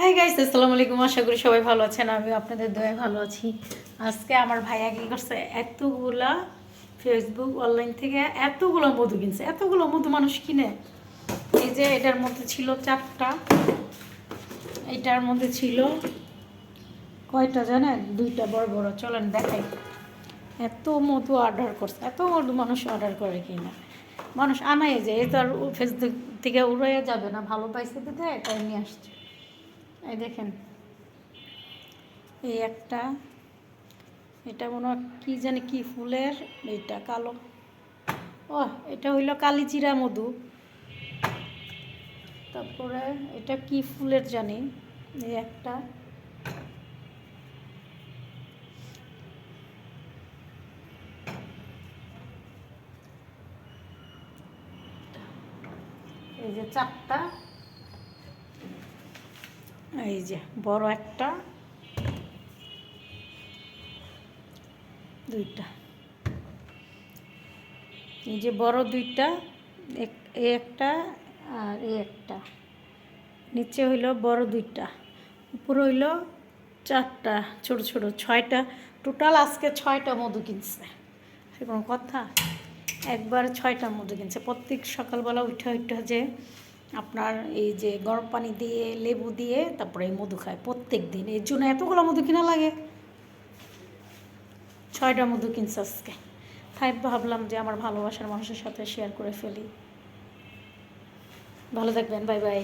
Hi guys, আসসালামু আলাইকুম। আশা করি সবাই ভালো আছেন। আমি আপনাদের দয়ায় ভালো আছি। আজকে আমার ভাইয়া কি করছে, এতগুলা ফেসবুক অনলাইন থেকে এতগুলো মধু কিনছে। এতগুলো মধু মানুষ কিনে? এই যে এটার মধ্যে ছিল 4টা, এইটার মধ্যে ছিল কয়টা জানেন? 2টা বড় বড়। চলেন দেখাই। এত মধু অর্ডার করছে। এত মধু মানুষ অর্ডার করে কিনা, মানুষ আনাই যায়। এই তো আর ফেসবুক থেকে উড়াইয়া যাবে না, ভালো পাইছে তো দেয়, তাই নিয়ে আসছে। এই দেখেন, এই একটা, এটা মনে হয় কী জানি কি ফুলের, এইটা কালো। ও, এটা হইল কালিজিরা মধু। তারপরে এটা কি ফুলের জানি, এই একটা। এই যে 4টা, এই যে বড় একটা, 2টা, এই যে বড় 2টা, এই একটা আর এই একটা। নিচে হইল বড় 2টা, উপরে হইল 4টা ছোট ছোট, 6টা। টোটাল আজকে 6টা মধু কিনছে। কোনো কথা, একবার 6টা মধু কিনছে। প্রত্যেক সকালবেলা উঠে উঠে যে আপনার এই যে গরম পানি দিয়ে লেবু দিয়ে তারপরে এই মধু খায় প্রত্যেক দিন। এর জন্য এতগুলো মধু কিনা লাগে। 6টা মধু কিনছে আজকে। তাই ভাবলাম যে আমার ভালোবাসার মানুষের সাথে শেয়ার করে ফেলি। ভালো থাকবেন, বাই বাই।